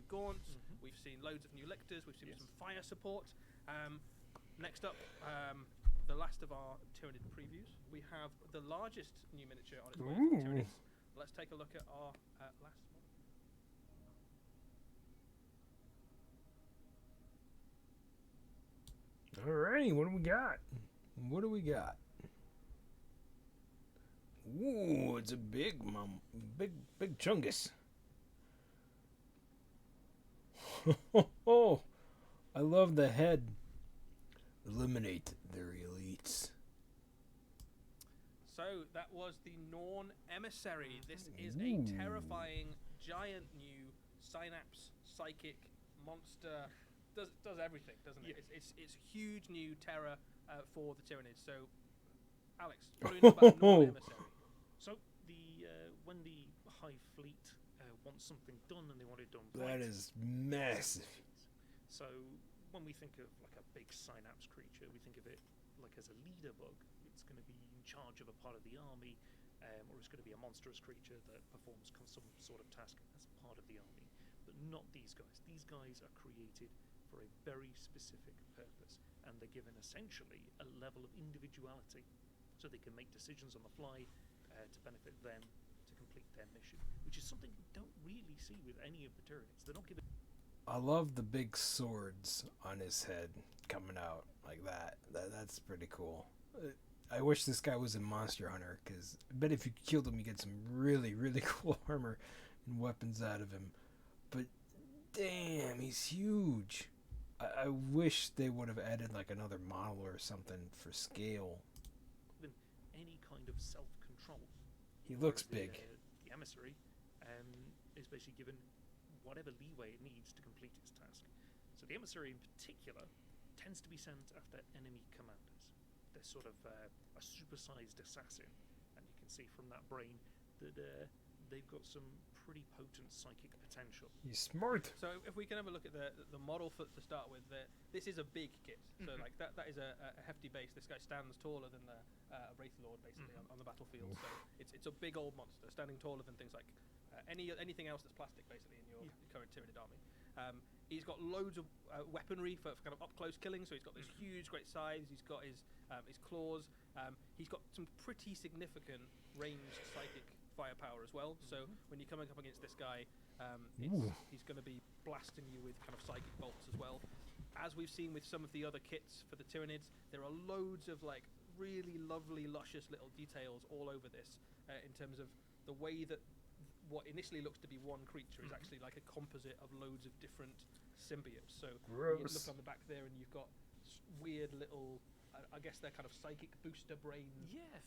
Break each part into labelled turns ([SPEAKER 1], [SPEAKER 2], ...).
[SPEAKER 1] gaunts. We've seen loads of new lictors. We've seen some fire support. Next up, the last of our Tyranid previews. We have the largest new miniature on its way for Tyranids. Let's take a look at our last
[SPEAKER 2] one. Alrighty, what do we got? What do we got? Ooh, it's a big chungus. Oh, I love the head. Eliminate their elites.
[SPEAKER 1] So that was the Norn Emissary. This is a terrifying, giant new synapse psychic monster. Does everything, doesn't it? It's huge new terror for the Tyranids. So, Alex, what do we know about Norn Emissary?
[SPEAKER 3] So when the Hive Fleet wants something done and they want it done right,
[SPEAKER 2] that is massive.
[SPEAKER 3] So when we think of like a big synapse creature, we think of it like as a leader bug. It's going to be in charge of a part of the army, or it's going to be a monstrous creature that performs some sort of task as part of the army. But not these guys. These guys are created for a very specific purpose, and they're given essentially a level of individuality, so they can make decisions on the fly to benefit them to complete their mission, which is something you don't really see with any of the Tyranids. They're not given.
[SPEAKER 2] I love the big swords on his head coming out like that. That's pretty cool. I wish this guy was a Monster Hunter, because I bet if you killed him, you get some really, really cool armor and weapons out of him. But damn, he's huge. I wish they would have added like another model or something for scale.
[SPEAKER 3] Any kind of self-control.
[SPEAKER 2] He looks big.
[SPEAKER 3] The Emissary is basically given whatever leeway it needs to complete its task. So the Emissary in particular tends to be sent after enemy commanders. They're sort of a supersized assassin, and you can see from that brain that they've got some pretty potent psychic potential.
[SPEAKER 2] He's smart.
[SPEAKER 1] So if we can have a look at the model to start with, this is a big kit. So like that is a hefty base. This guy stands taller than the Wraith Lord basically on the battlefield. So it's a big old monster, standing taller than things like anything else that's plastic basically in your current Tyranid army. He's got loads of weaponry for kind of up close killing. So he's got this huge, great size. He's got his claws. He's got some pretty significant ranged psychic firepower as well. So when you're coming up against this guy, he's going to be blasting you with kind of psychic bolts as well. As we've seen with some of the other kits for the Tyranids, there are loads of like really lovely, luscious little details all over this in terms of the way that what initially looks to be one creature is actually like a composite of loads of different symbiotes. So you look on the back there and you've got weird little, I guess they're kind of psychic booster brain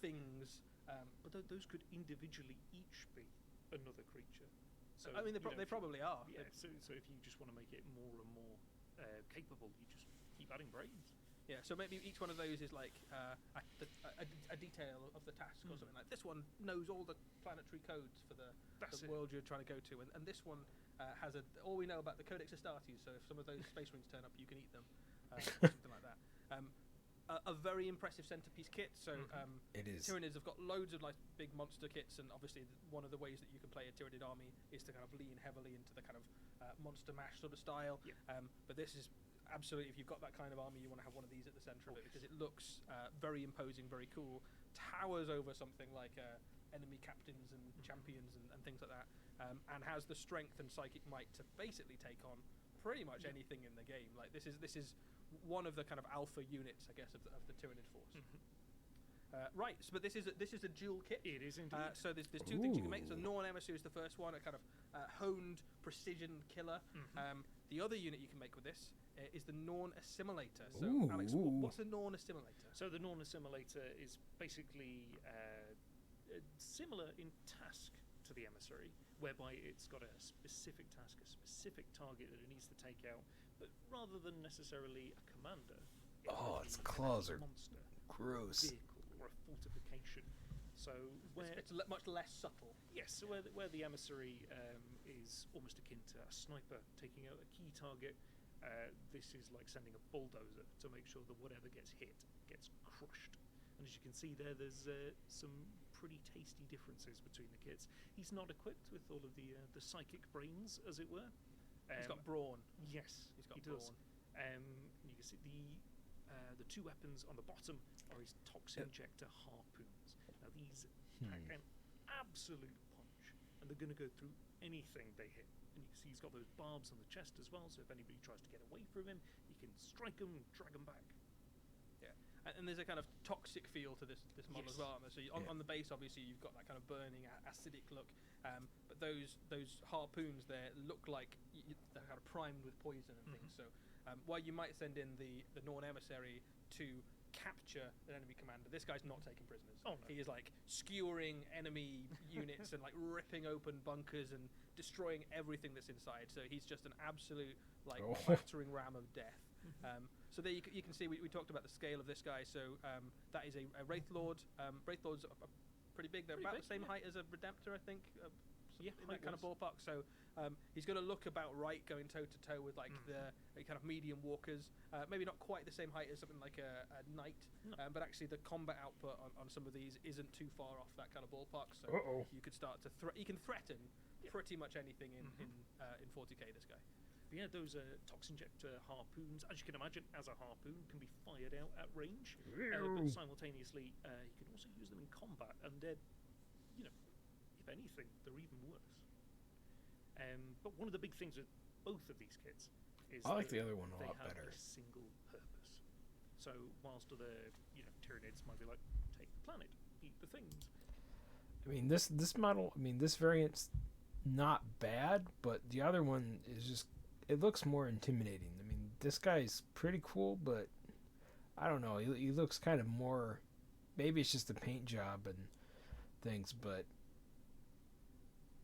[SPEAKER 1] things.
[SPEAKER 3] But those could individually each be another creature. So
[SPEAKER 1] I mean, they probably are.
[SPEAKER 3] Yeah. So if you just want to make it more and more capable, you just keep adding brains.
[SPEAKER 1] Yeah, so maybe each one of those is like a detail of the task or something. Like this one knows all the planetary codes for the world you're trying to go to, and this one has all we know about the Codex Astartes. So if some of those space marines turn up, you can eat them, something like that. A very impressive centerpiece kit. So
[SPEAKER 2] it is.
[SPEAKER 1] Tyranids have got loads of like big monster kits, and obviously one of the ways that you can play a Tyranid army is to kind of lean heavily into the kind of monster mash sort of style. But this is absolutely, if you've got that kind of army, you want to have one of these at the center of it because it looks very imposing, very cool, towers over something like enemy captains and champions and things like that, and has the strength and psychic might to basically take on pretty much anything in the game. Like this is one of the kind of alpha units, I guess, of the Tyranid force. Right, but this is a dual kit.
[SPEAKER 3] It is indeed.
[SPEAKER 1] So there's two things you can make. So Norn Emissary is the first one, a kind of honed precision killer. The other unit you can make with this is the Norn Assimilator. So Alex, what's a Norn Assimilator?
[SPEAKER 3] So the Norn Assimilator is basically similar in task to the Emissary, whereby it's got a specific task, a specific target that it needs to take out, but rather than necessarily a commander,
[SPEAKER 2] its claws are
[SPEAKER 3] monster,
[SPEAKER 2] gross.
[SPEAKER 3] Vehicle or a fortification. So
[SPEAKER 1] it's much less subtle.
[SPEAKER 3] Yes, so where the Emissary is almost akin to a sniper taking out a key target, this is like sending a bulldozer to make sure that whatever gets hit gets crushed. And as you can see there's some pretty tasty differences between the kits. He's not equipped with all of the psychic brains, as it were.
[SPEAKER 1] He's got brawn.
[SPEAKER 3] Yes,
[SPEAKER 1] He's got
[SPEAKER 3] he does.
[SPEAKER 1] brawn.
[SPEAKER 3] You can see the two weapons on the bottom are his toxin injector harpoons. Now these pack an absolute punch, and they're going to go through anything they hit. And you can see he's got those barbs on the chest as well, so if anybody tries to get away from him, you can strike them and drag them back.
[SPEAKER 1] And there's a kind of toxic feel to this model as well. So on the base, obviously, you've got that kind of burning, acidic look. But those harpoons there look like they're kind of primed with poison and things. So while you might send in the Norn Emissary to capture an enemy commander, this guy's not taking prisoners.
[SPEAKER 3] Oh, no.
[SPEAKER 1] He is like skewering enemy units and like ripping open bunkers and destroying everything that's inside. So he's just an absolute like battering ram of death. So there you can see we talked about the scale of this guy. So that is a Wraith Lord. Wraith Lords are pretty big. They're about the same height as a Redemptor, I think. In that kind of ballpark. So he's going to look about right, going toe to toe with like the kind of medium walkers. Maybe not quite the same height as something like a knight, but actually the combat output on some of these isn't too far off that kind of ballpark. So you could start to you can threaten pretty much anything in 40k. This guy.
[SPEAKER 3] But yeah, those toxin injector harpoons, as you can imagine, as a harpoon, can be fired out at range. But simultaneously, you can also use them in combat, and they're, if anything, they're even worse. But one of the big things with both of these kits is
[SPEAKER 2] I like the other one a lot
[SPEAKER 3] they
[SPEAKER 2] better.
[SPEAKER 3] have a single purpose. So whilst other, Tyranids might be like, take the planet, eat the things.
[SPEAKER 2] I mean, this model, this variant's not bad, but the other one is just, it looks more intimidating. I mean, this guy's pretty cool, but I don't know. He looks kind of more, maybe it's just the paint job and things, but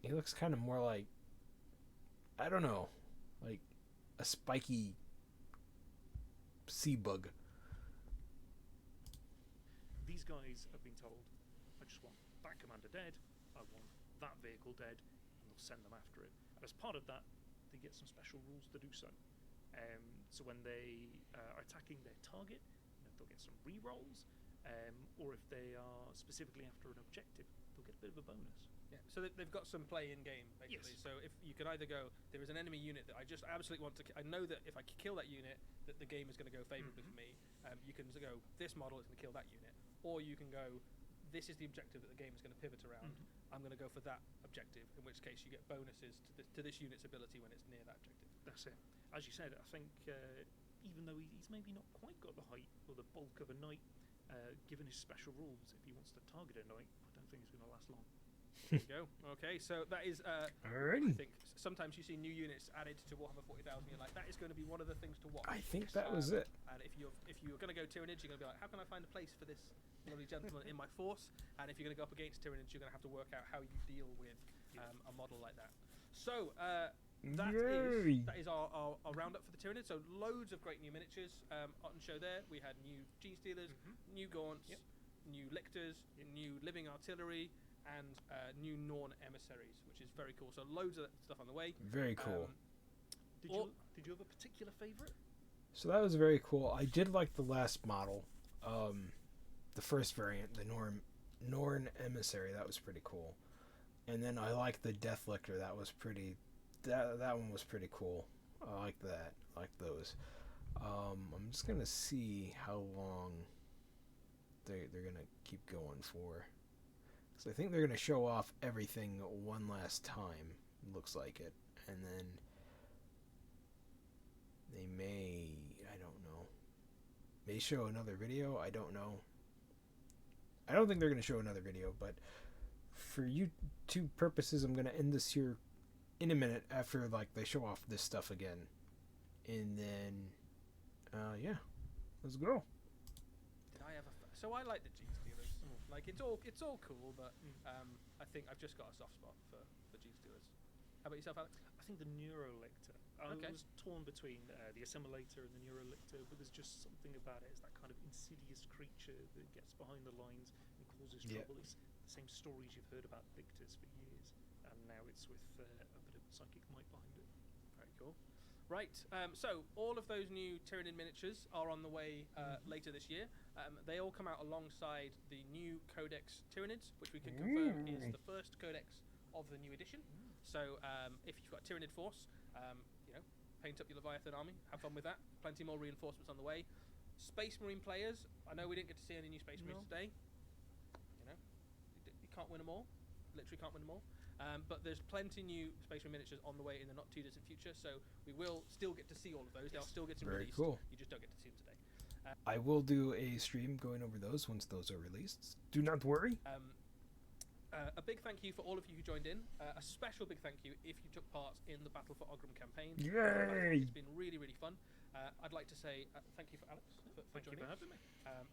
[SPEAKER 2] he looks kind of more like, I don't know, like a spiky sea bug.
[SPEAKER 3] These guys have been told, I just want that commander dead, I want that vehicle dead, and they'll send them after it. And as part of that, they get some special rules to do so. So when they are attacking their target, they'll get some re-rolls, or if they are specifically after an objective, they'll get a bit of a bonus.
[SPEAKER 1] Yeah, so they've got some play in game, basically. Yes. So if you can either go, there is an enemy unit that I just absolutely want to, I know that if I kill that unit, that the game is going to go favorably for me. You can go, this model is going to kill that unit. Or you can go, this is the objective that the game is going to pivot around. I'm going to go for that objective, in which case you get bonuses to this unit's ability when it's near that objective.
[SPEAKER 3] That's it. As you said, I think even though he's maybe not quite got the height or the bulk of a knight, given his special rules, if he wants to target a knight, I don't think it's going to last long.
[SPEAKER 1] There you go. Okay, so that is. I think sometimes you see new units added to Warhammer 40,000. You're like, that is going to be one of the things to watch.
[SPEAKER 2] I think that was it.
[SPEAKER 1] And if you're going to go Tyranids, you're going to be like, how can I find a place for this lovely gentleman in my force? And if you're going to go up against Tyranids, you're going to have to work out how you deal with a model like that. So that is our roundup for the Tyranids. So loads of great new miniatures on show there. We had new G-Stealers, new Gaunts, new Lictors, new Living Artillery, and new Norn Emissaries, which is very cool. So loads of stuff on the way.
[SPEAKER 2] Very cool.
[SPEAKER 3] Did you have a particular favourite?
[SPEAKER 2] So that was very cool. I did like the last model, the first variant, the Norn Emissary. That was pretty cool. And then I liked the Death Lictor. That was pretty. That one was pretty cool. I like that. I like those. I'm just gonna see how long they're gonna keep going for. So I think they're going to show off everything one last time, looks like it, and then they may, I don't know, may show another video, I don't know. I don't think they're going to show another video, but for YouTube purposes, I'm going to end this here in a minute after they show off this stuff again, and then, yeah, let's go.
[SPEAKER 1] So I like the G-Stealers. Like it's all cool, but I think I've just got a soft spot for G-Stealers. How about yourself, Alex?
[SPEAKER 3] I think the Neurolictor. I was torn between the Assimilator and the Neurolictor, but there's just something about it. It's that kind of insidious creature that gets behind the lines and causes trouble. It's the same stories you've heard about Lictors for years, and now it's with a bit of psychic might behind it.
[SPEAKER 1] Very cool. Right, so all of those new Tyranid miniatures are on the way later this year. They all come out alongside the new Codex Tyranids, which we can confirm is the first Codex of the new edition. So if you've got Tyranid Force, You know, paint up your Leviathan army, have fun with that. Plenty more reinforcements on the way. Space Marine players, I know we didn't get to see any new Space Marines today. You know, you can't win them all. Literally can't win them all. But there's plenty new Space Marine miniatures on the way in the not too distant future, so we will still get to see all of those. They'll still get
[SPEAKER 2] Very
[SPEAKER 1] released.
[SPEAKER 2] cool.
[SPEAKER 1] You just don't get to see them today.
[SPEAKER 2] I will do a stream going over those once those are released. Do not worry.
[SPEAKER 1] A big thank you for all of you who joined in. A special big thank you if you took part in the Battle for Ogram campaign.
[SPEAKER 2] Yay!
[SPEAKER 1] It's been really, really fun. I'd like to say thank you for Alex for joining us.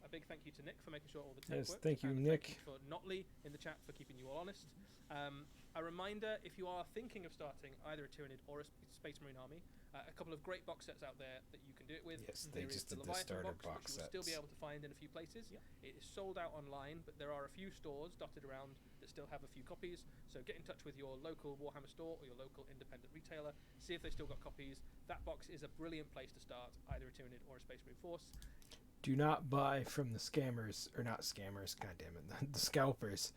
[SPEAKER 1] A big thank you to Nick for making sure all the tape worked.
[SPEAKER 2] Thank you,
[SPEAKER 1] and
[SPEAKER 2] Nick.
[SPEAKER 1] Thank you for Notley in the chat for keeping you all honest. A reminder, if you are thinking of starting either a Tyranid or a Space Marine army, a couple of great box sets out there that you can do it with.
[SPEAKER 2] Yes, they
[SPEAKER 1] There is
[SPEAKER 2] just did the
[SPEAKER 1] Leviathan
[SPEAKER 2] starter
[SPEAKER 1] box,
[SPEAKER 2] box
[SPEAKER 1] which you will still be
[SPEAKER 2] sets.
[SPEAKER 1] able to find in a few places. It is sold out online, but there are a few stores dotted around that still have a few copies. So get in touch with your local Warhammer store or your local independent retailer. See if they still got copies. That box is a brilliant place to start either a Tyranid or a Space Marine force.
[SPEAKER 2] Do not buy from the scammers, or not scammers, god damn it, the scalpers.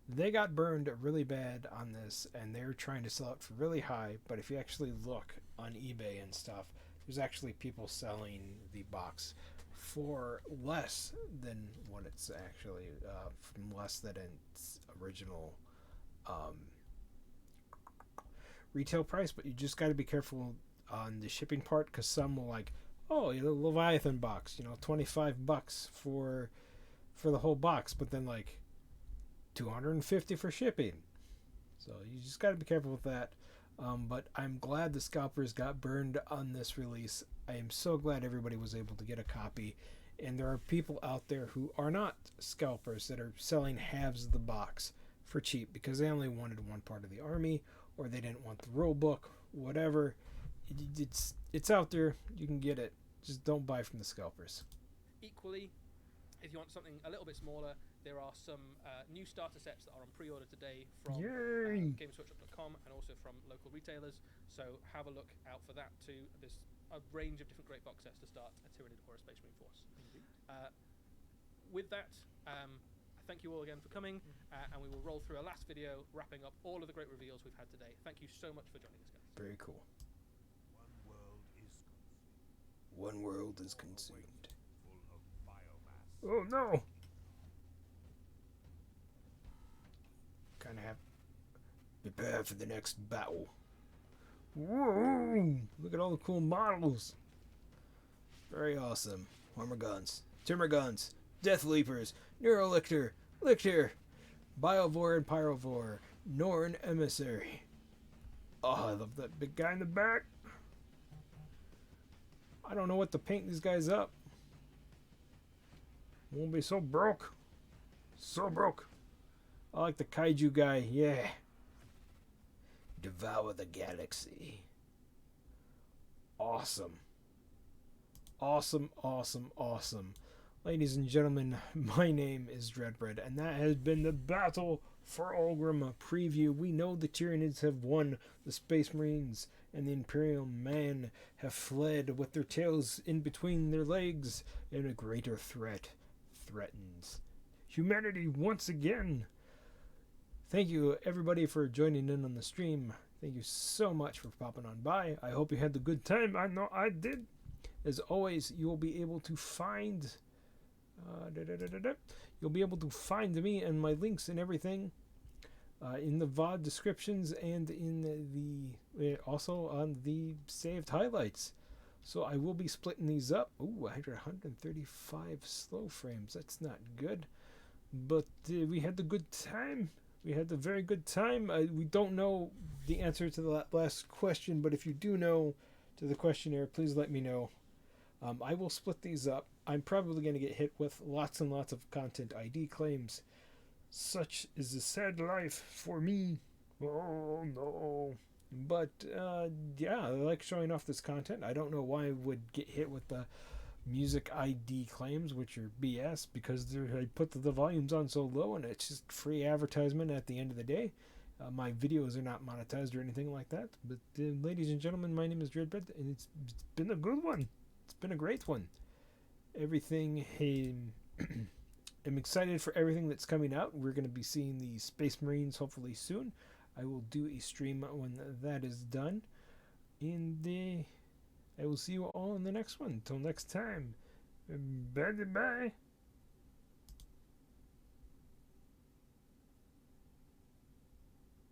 [SPEAKER 2] They got burned really bad on this, and they're trying to sell it for really high, but if you actually look on eBay and stuff, there's actually people selling the box for less than what it's actually, from less than its original retail price, but you just got to be careful on the shipping part, because some will like, oh, the Leviathan box, $25 for the whole box, but then like $250 for shipping. So you just got to be careful with that. But I'm glad the scalpers got burned on this release. I am so glad everybody was able to get a copy. And there are people out there who are not scalpers that are selling halves of the box for cheap because they only wanted one part of the army, or they didn't want the rule book, whatever. It's out there. You can get it. Just don't buy from the scalpers.
[SPEAKER 1] Equally, if you want something a little bit smaller, there are some new starter sets that are on pre-order today from GamesWorkshop.com and also from local retailers. So have a look out for that too. There's a range of different great box sets to start a Tyranid or a Space Marine force. With that, thank you all again for coming, and we will roll through a last video wrapping up all of the great reveals we've had today. Thank you so much for joining us, guys.
[SPEAKER 2] Very cool. One world is consumed. Oh no! Kind of have prepare for the next battle. Whoa! Look at all the cool models. Very awesome. Armor guns, timber guns, death leapers, neurolictor, lictor, biovore and pyrovore, Norn Emissary. Oh, I love that big guy in the back. I don't know what to paint these guys up. Won't be so broke. So broke. I like the kaiju guy, yeah. Devour the galaxy. Awesome. Awesome, awesome, awesome. Ladies and gentlemen, my name is Dreadbread, and that has been the Battle for Ogram preview. We know the Tyranids have won. The Space Marines and the Imperial Man have fled with their tails in between their legs, and a greater threat threatens humanity once again. Thank you everybody for joining in on the stream. Thank you so much for popping on by. I hope you had a good time. I know I did. As always, you will be able to find you'll be able to find me and my links and everything in the VOD descriptions and in the also on the saved highlights. So I will be splitting these up. Ooh, I had 135 slow frames. That's not good. But we had a good time. We had a very good time. We don't know the answer to the last question, but if you do know to the questionnaire, please let me know. I will split these up. I'm probably going to get hit with lots and lots of content ID claims. Such is the sad life for me. Oh no. But yeah, I like showing off this content. I don't know why I would get hit with the music ID claims, which are BS, because I put the volumes on so low and it's just free advertisement at the end of the day. My videos are not monetized or anything like that. But ladies and gentlemen, my name is Dreadbread, and it's been a good one. It's been a great one. Everything, I'm excited for everything that's coming out. We're going to be seeing the Space Marines hopefully soon. I will do a stream when that is done. And I will see you all in the next one. Until next time. Bye bye.